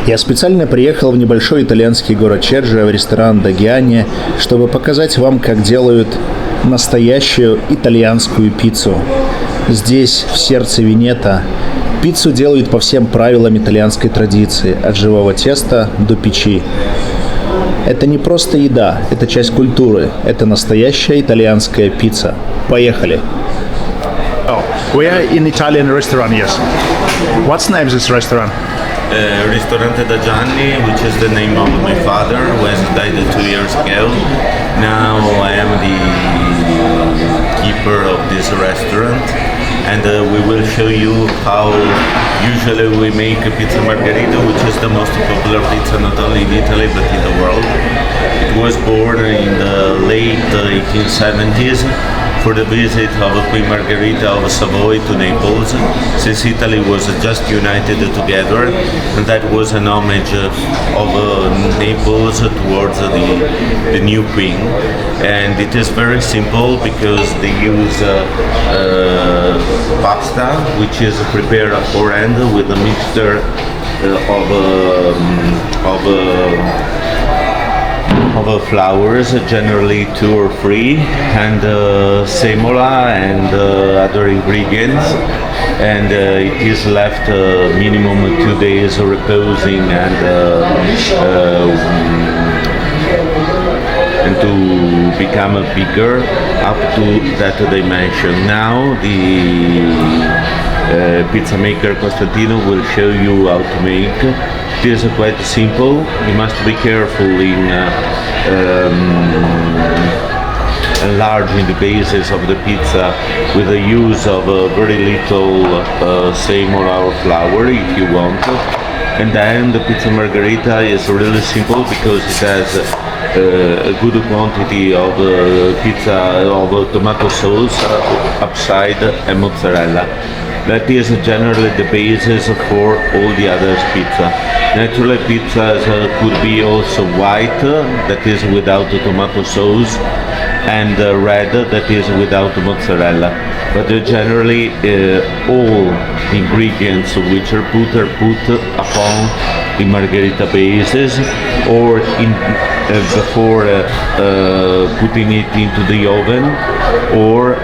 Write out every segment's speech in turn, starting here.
Я специально приехал в небольшой итальянский город Ceggia, в ресторан Gianni, чтобы показать вам, как делают настоящую итальянскую пиццу. Здесь, в сердце Венето, пиццу делают по всем правилам итальянской традиции, от живого теста до печи. Это не просто еда, это часть культуры, это настоящая итальянская пицца. Поехали! Oh, we are in Italian restaurant, yes. What's the name of this restaurant? Ristorante da Gianni, which is the name of my father, who has died 2 years ago. Now I am the keeper of this restaurant, and we will show you how usually we make a pizza margherita, which is the most popular pizza not only in Italy but in the world. It was born in the late 1870s for the visit of Queen Margherita of Savoy to Naples, since Italy was just united together, and that was an homage of Naples towards the new queen. And it is very simple because they use pasta, which is prepared beforehand with a mixture of flours, generally 2 or 3, and semola and other ingredients, and it is left minimum 2 days reposing and to become bigger up to that dimension. Now the pizza maker Costantino will show you how to make. It is quite simple. You must be careful in enlarging the bases of the pizza with the use of very little semola or flour if you want. And then the pizza margherita is really simple because it has a good quantity of pizza of tomato sauce upside and mozzarella. That is generally the basis for all the other pizza. Naturally, pizzas could be also white, that is without tomato sauce, and red, that is without mozzarella. But generally, all the ingredients which are put upon the margherita basis, or before putting it into the oven, or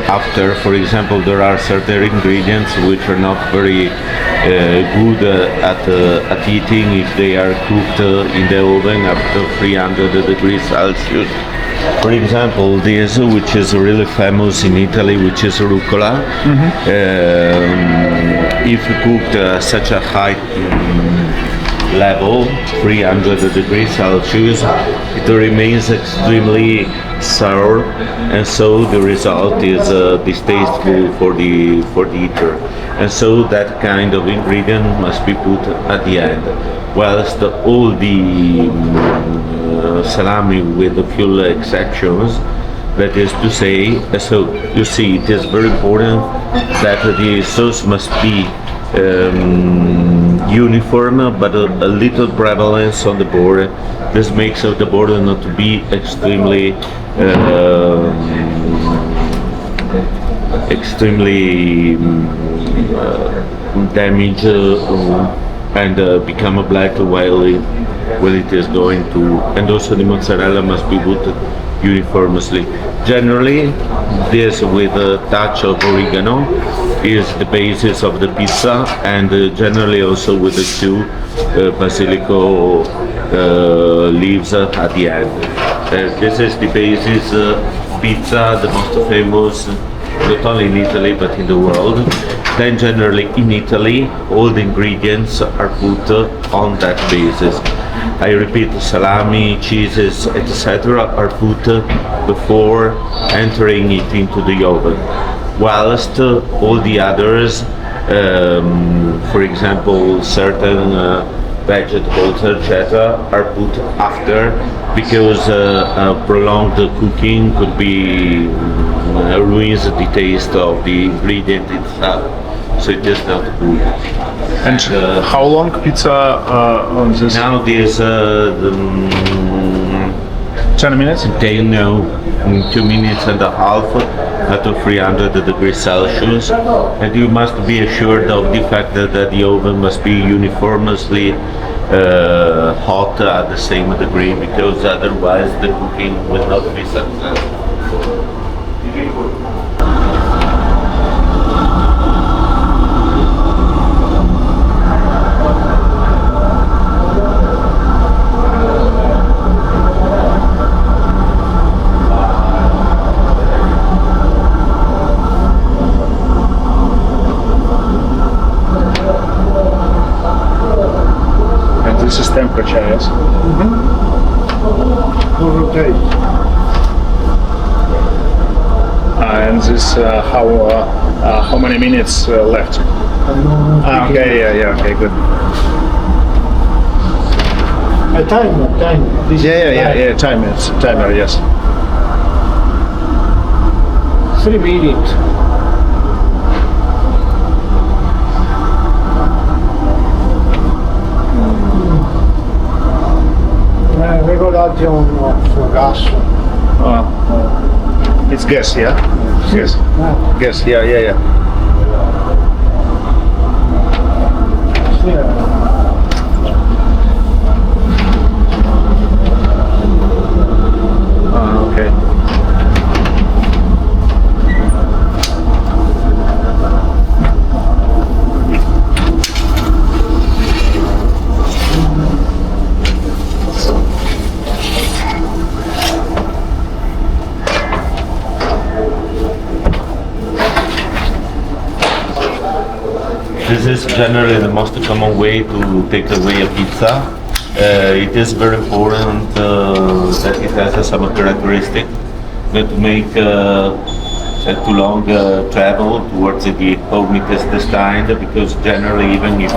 after. For example, there are certain ingredients which are not very good at eating if they are cooked in the oven up to 300 degrees Celsius. For example, this, which is really famous in Italy, which is rucola. If cooked at such a high level, 300 degrees Celsius, it remains extremely sour, and so the result is distasteful for the eater. And so that kind of ingredient must be put at the end. Whilst all the salami, with a few exceptions, that is to say, so you see, it is very important that the sauce must be uniform, but a little prevalence on the border. This makes the border not to be extremely damaged and become black while it is going to. And also the mozzarella must be put uniformly. Generally, this with a touch of oregano is the basis of the pizza, and generally also with the 2 basilico leaves at the end. This is the basis pizza, the most famous not only in Italy but in the world. Then generally in Italy all the ingredients are put on that basis. I repeat, salami, cheeses, etc. are put before entering it into the oven, whilst all the others, for example certain vegetables, etc., are put after, because prolonged cooking could be ruins the taste of the ingredient itself, so it is not good. And how long pizza on this? Now this 10 minutes? They know 2 minutes and a half at 300 degrees Celsius, and you must be assured of the fact that the oven must be uniformly hot at the same degree, because otherwise the cooking will not be successful. This is temperature, yes? Okay. And this how many minutes left? Okay, yeah, okay, good. A timer. This is Yeah. Timer, yes. 3 minutes. Regolation of gas. It's gas, yeah? Yes. Gas, yeah. Yeah. Okay. This is generally the most common way to take away a pizza. It is very important that it has some characteristic, not to make too long travel towards the home it is destined, because generally even if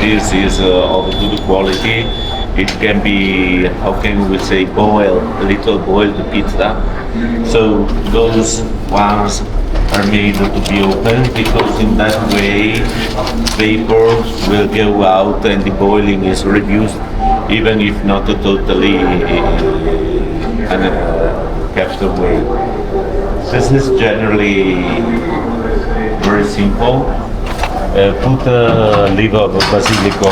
this is of good quality, it can be, how can we say, a little boiled pizza. So those ones are made to be open, because in that way vapor will go out and the boiling is reduced, even if not totally kept away. This is generally very simple. Put a leaf of basilico,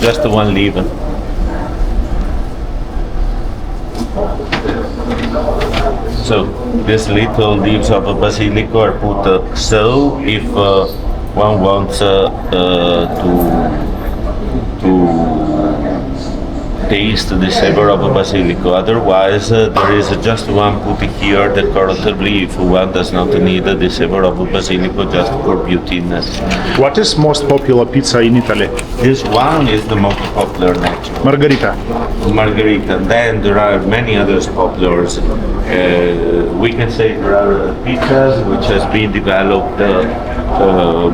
just one leaf. So these little leaves of basilico are put so if one wants to taste the savor of basilico. Otherwise, there is just one put here decoratively if one does not need the savor of basilico just for beautiness. What is most popular pizza in Italy? This one is the most popular naturally. Margherita. Then there are many others popular. We can say there are pizzas which has been developed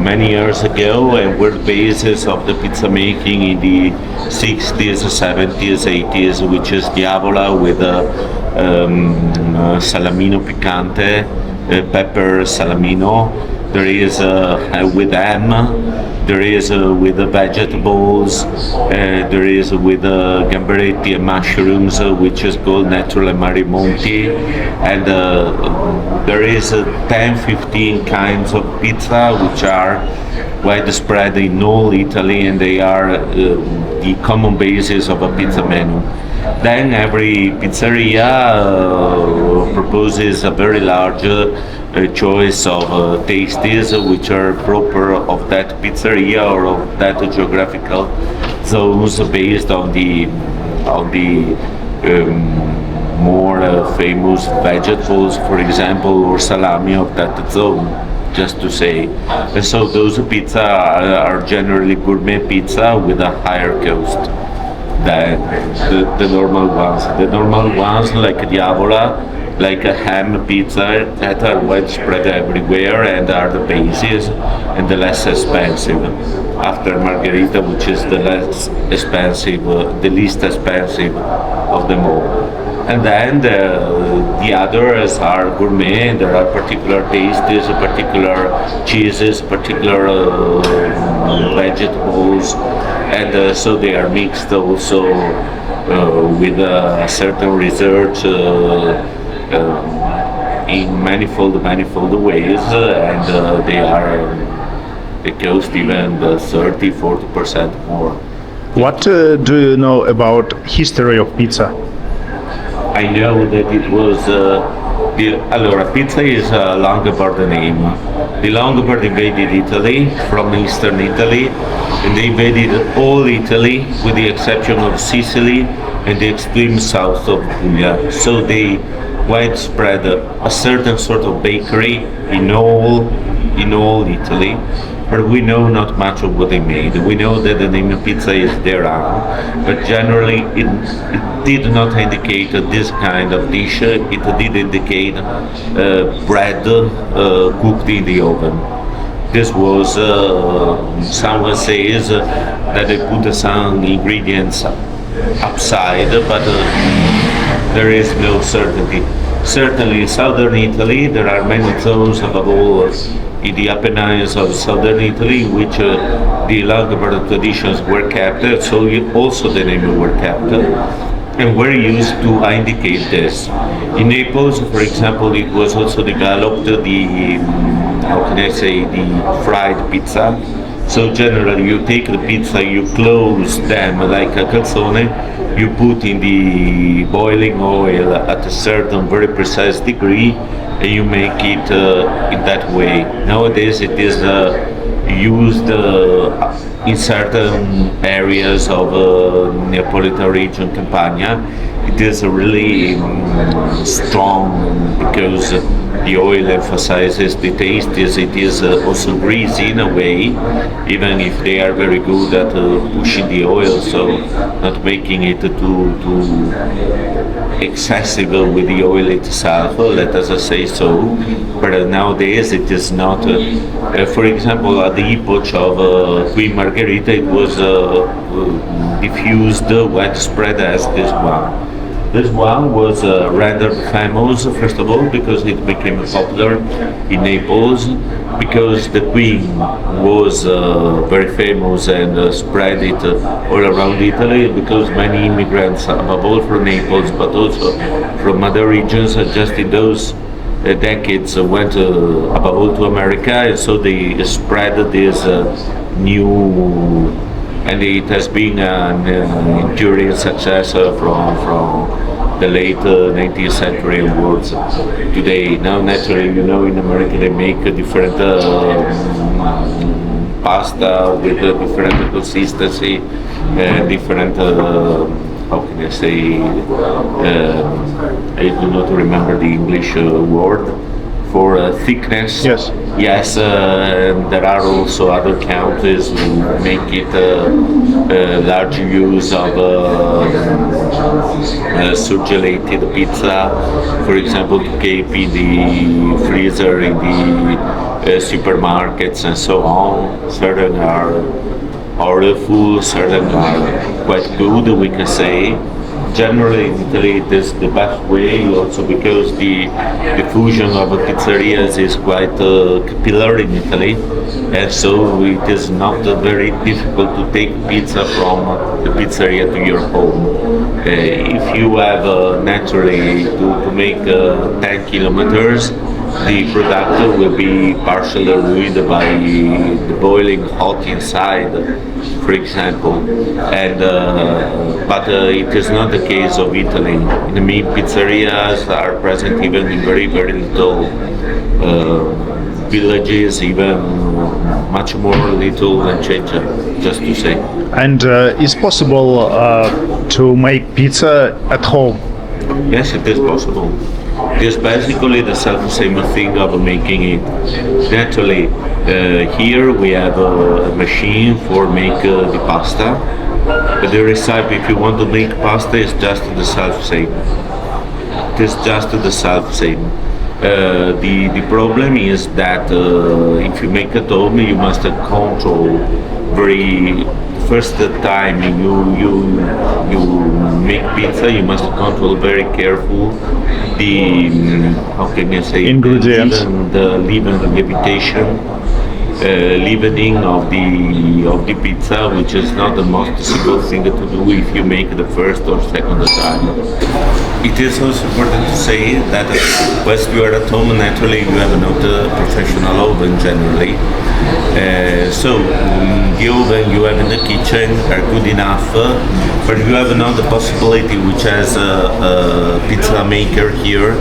many years ago and were the basis of the pizza making in the 60s, 70s, 80s, which is diavola with salamino picante, pepper salamino. There is with ham, there is with vegetables, there is with gamberetti and mushrooms, which is called natural marimonti, and there is 10-15 kinds of pizza which are widespread in all Italy, and they are the common basis of a pizza menu. Then every pizzeria proposes a very large choice of tastes which are proper of that pizzeria or of that geographical zones, based on the more famous vegetables, for example, or salami of that zone, just to say. And so those pizza are generally gourmet pizza with a higher cost than the normal ones. The normal ones, like diavola, like a ham pizza, that are widespread everywhere and are the basis and the less expensive. After margherita, which is the less expensive, the least expensive of them all. And then the others are gourmet, and there are particular tastes, particular cheeses, particular vegetables, and so they are mixed also with a certain research in manifold ways, and they cost even 30-40% more. What do you know about history of pizza? I know that it was allora, pizza is a Longobardi name. The Longobards invaded Italy from eastern Italy, and they invaded all Italy with the exception of Sicily and the extreme south of Puglia. So they widespread a certain sort of bakery in all Italy, but we know not much of what they made. We know that the name of pizza is their own, but generally it did not indicate this kind of dish. It did indicate bread cooked in the oven. This was, someone says that they put some ingredients upside, but there is no certainty. Certainly in southern Italy there are many zones, above all in the Apennines of southern Italy, in which the Longobardi traditions were kept, so also the name were kept, and were used to indicate this. In Naples, for example, it was also developed the fried pizza. So generally you take the pizza, you close them like a calzone, you put in the boiling oil at a certain very precise degree, and you make it in that way. Nowadays it is used in certain areas of Neapolitan region, Campania. It is really strong because the oil emphasizes the taste. It is also greasy in a way, even if they are very good at pushing the oil, so not making it too excessive with the oil itself, let us say so. But nowadays it is not. For example, at the epoch of Queen Margherita, it was diffused, widespread as this one. This one was rendered famous, first of all, because it became popular in Naples, because the Queen was very famous and spread it all around Italy, because many immigrants, above all from Naples, but also from other regions, just in those decades went above all to America, and so they spread this new, and it has been an enduring success from the late 19th century onwards. Today, now naturally, in America they make a different pasta with a different consistency, different, how can I say, I do not remember the English word for thickness. Yes. Yes, there are also other countries who make it large use of surgelated pizza, for example, to keep in the freezer in the supermarkets and so on. Certain are full, certain are quite good, we can say. Generally in Italy it is the best way, also because the diffusion of pizzerias is quite capillary in Italy, and so it is not very difficult to take pizza from the pizzeria to your home. If you have naturally to make 10 kilometers, the product will be partially ruined by the boiling hot inside, for example, and but it is not the case of Italy. In the mean, pizzerias are present even in very, very little villages, even much more little than Ceggia, just to say. And is possible to make pizza at home? Yes, it is possible. It is basically the self-same thing of making it. Naturally, here we have a machine for make the pasta, but the recipe, if you want to make pasta, is just the self-same. It is just the self-same. The problem is that if you make at home, you must control very. First time you make pizza, you must control very careful the how can you say ingredients, the leaven levitation, leavening of the pizza, which is not the most simple thing to do if you make the first or second time. It is also important to say that whilst you are at home, naturally you have not a professional oven generally. So the oven you have in the kitchen are good enough, but you have not the possibility, which has a pizza maker here,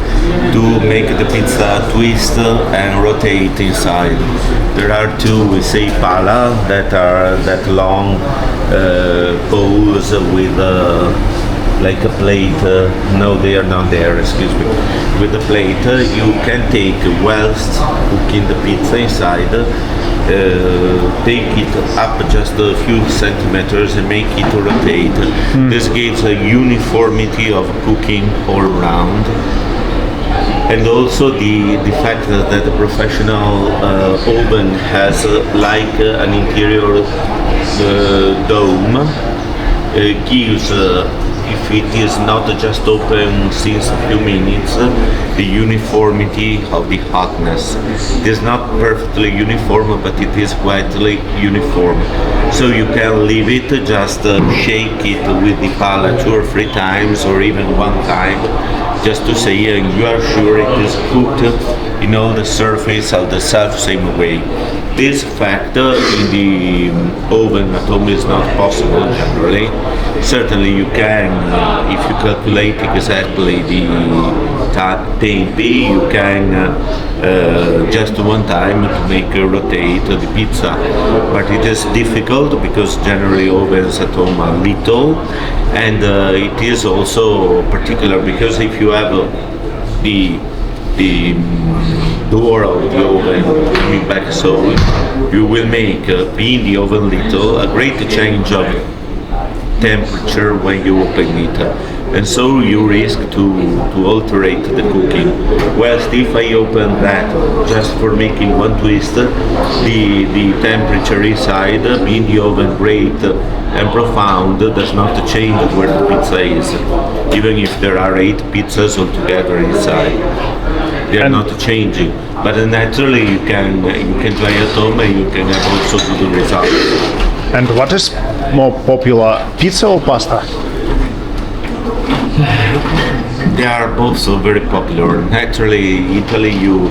to make the pizza twist and rotate inside. There are two, we say pala, that are that long poles with like a plate. No, they are not there, excuse me. With a plate, you can take whilst cooking the pizza inside, take it up just a few centimeters and make it rotate. This gives a uniformity of cooking all around. And also the fact that the professional oven has like an interior dome gives, if it is not just open since a few minutes, the uniformity of the hotness. It is not perfectly uniform, but it is quite uniform. So you can leave it, just shake it with the pala 2 or 3 times, or even 1 time, just to say you are sure it is cooked in all the surface of the same way. This factor in the oven at home is not possible generally. Certainly you can, if you calculate exactly the tempi, you can just 1 time to make rotate the pizza. But it is difficult because generally ovens at home are little, and it is also particular because if you have the door of the oven coming back, so you will make, being the oven little, a great change of temperature when you open it, and so you risk to alterate the cooking. Whilst if I open that just for making 1 twist, the temperature inside, being the oven great and profound, does not change where the pizza is, even if there are 8 pizzas altogether inside. They are not changing, but naturally you can try at home and you can have also good results. And what is more popular, pizza or pasta? They are both so very popular. Naturally, Italy, you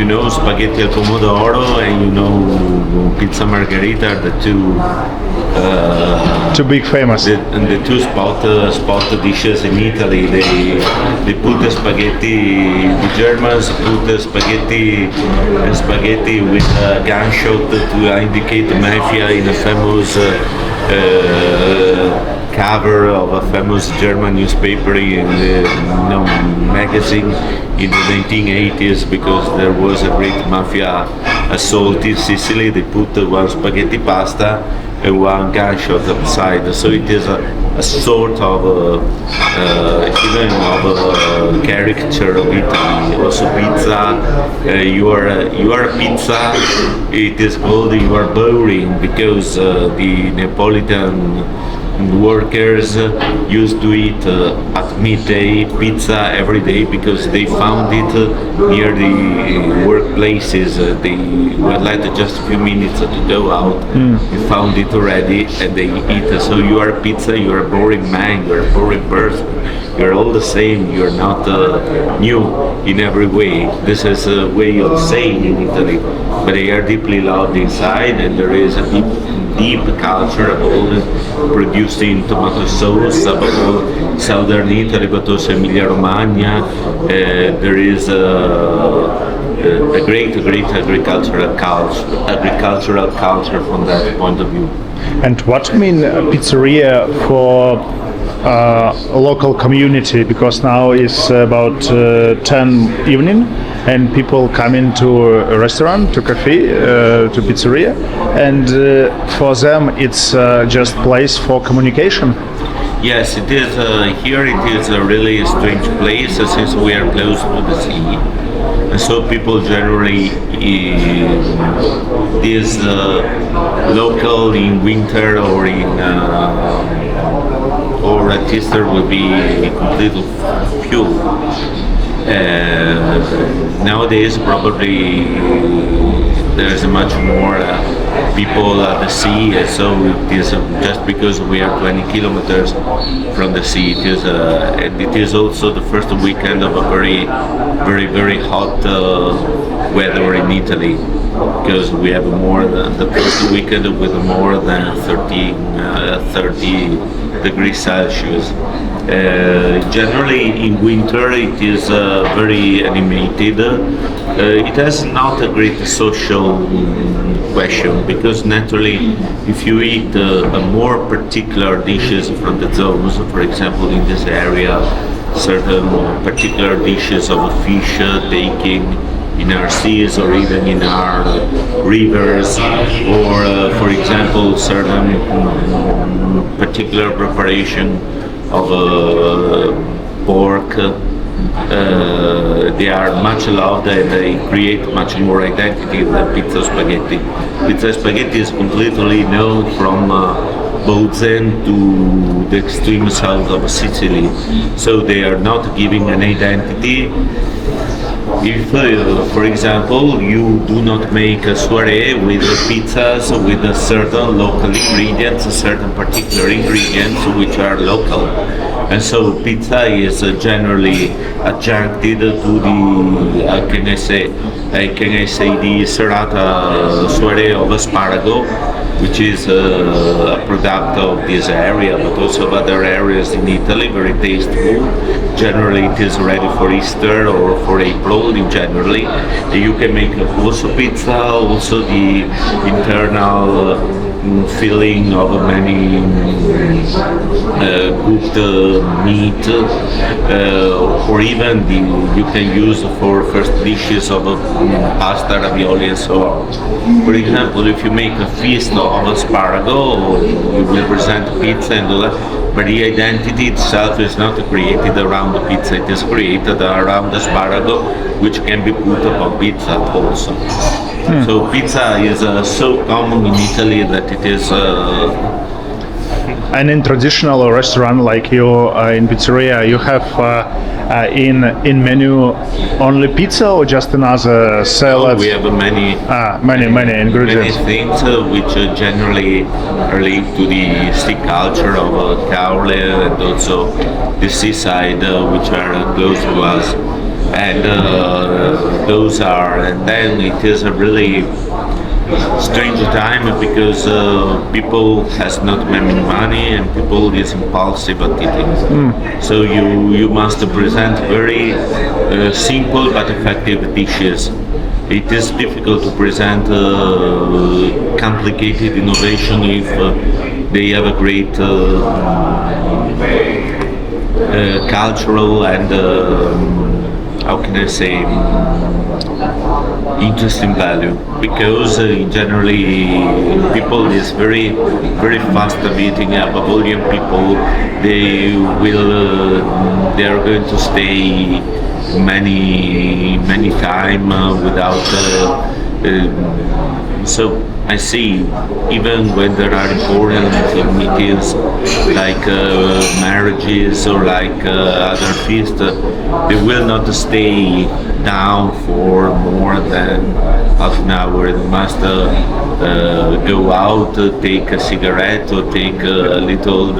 know spaghetti al pomodoro and you know pizza margherita are the Too big famous. the 2 spot dishes in Italy. They put the spaghetti. The Germans put the spaghetti with a gunshot to indicate the mafia in a famous cover of a famous German newspaper in the magazine in the 1980s, because there was a great mafia assault in Sicily. They put 1 spaghetti pasta and 1 gunshot upside. So it is a sort of even of a caricature of Italy. Also pizza, you are a pizza, it is called you are boring, because the Neapolitan workers used to eat at midday pizza every day, because they found it near the workplaces. They were let just a few minutes to go out, they found it already and they eat. So you are pizza, you are a boring man, you are a boring person, you are all the same, you are not new in every way. This is a way of saying in Italy, but they are deeply loved inside, and there is a deep culture about producing tomato sauce, about southern Italy, but also Emilia Romagna. There is a great agricultural culture from that point of view. And what mean pizzeria for local community? Because now it's about 10 evening and people come into a restaurant, to cafe, to pizzeria, and for them it's just place for communication. Yes, it is. Here it is a really strange place since we are close to the sea, and so people generally is local in winter or in or at Easter will be completely full. Nowadays probably there's much more people at the sea, so it is just because we are 20 kilometers from the sea. And it is also the first weekend of a very hot weather in Italy, because we have more than the first weekend with more than 30 degrees Celsius. Generally in winter it is very animated. It has not a great social question, because naturally if you eat more particular dishes from the zones, for example in this area certain particular dishes of fish taking in our seas or even in our rivers, or for example certain particular preparation of pork, they are much loved and they create much more identity than pizza spaghetti. Pizza spaghetti is completely known from Bozen to the extreme south of Sicily, so they are not giving an identity. If, for example, you do not make a soiree with pizzas with a certain local ingredients, certain particular ingredients which are local, and so pizza is generally adjuncted to the can I say the serrata soiree of asparago, which is a product of this area, but also of other areas in Italy, very tasteful. Generally it is ready for Easter or for April in generally. You can make also pizza, also the internal filling of many cooked meat, or even you can use for first dishes of pasta, ravioli and so on. For example, if you make a feast of asparago, you will present pizza and all that, but the identity itself is not created around the pizza, it is created around asparago, which can be put upon pizza also. So pizza is so common in Italy that it is And in traditional restaurant like you in Pizzeria, you have in menu only pizza or just another salad? we have many ingredients. many things which generally are linked to the sea culture of Caule and also the seaside, which are close to us. And those are, and then it is a really strange time because people has not many money and people is impulsive at eating. So you must present very simple but effective dishes. It is difficult to present complicated innovation if they have a great cultural and how can I say, interesting value, because generally people is very fast of eating. Above young people, they are going to stay many time without so I see, even when there are important meetings like marriages or like other feasts, they will not stay down for more than half an hour. They must go out, take a cigarette or take a little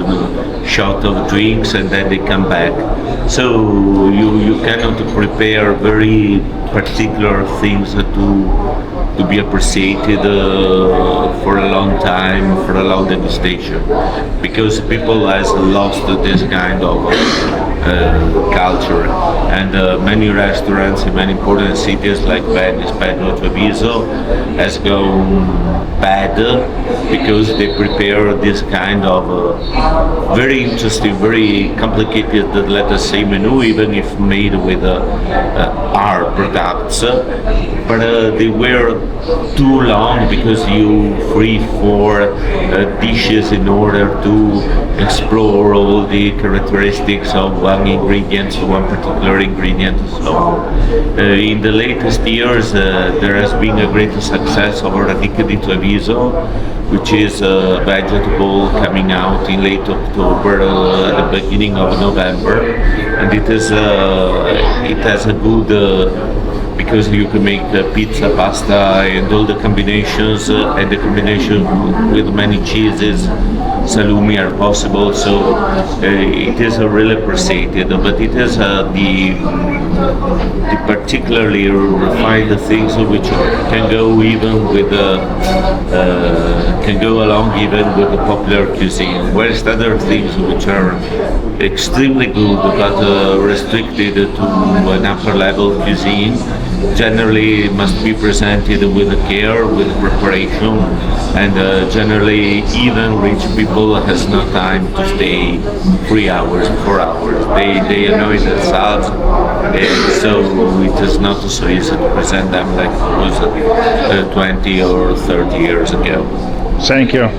shot of drinks, and then they come back. So you cannot prepare very particular things to be appreciated for a long time, for a long degustation, because people has lost this kind of culture, and many restaurants in many important cities like Venice, Padua, Treviso has gone bad because they prepare this kind of very interesting, very complicated, let us say, menu, even if made with our products, but they were too long because you free for dishes in order to explore all the characteristics of one ingredient, one particular ingredient. So in the latest years there has been a great success of Radicchio di Treviso, which is a vegetable coming out in late October, at the beginning of November, and it has a good because you can make pizza, pasta, and all the combinations, and the combination with many cheeses, salumi are possible. So it is really appreciated, but it is the particularly refined things which can go even with can go along even with the popular cuisine, whereas other things which are extremely good but restricted to an upper level cuisine generally must be presented with care, with preparation, and generally even rich people has no time to stay 3 hours, 4 hours. They annoy themselves, and so it is not so easy to present them like it was 20 or 30 years ago. Thank you.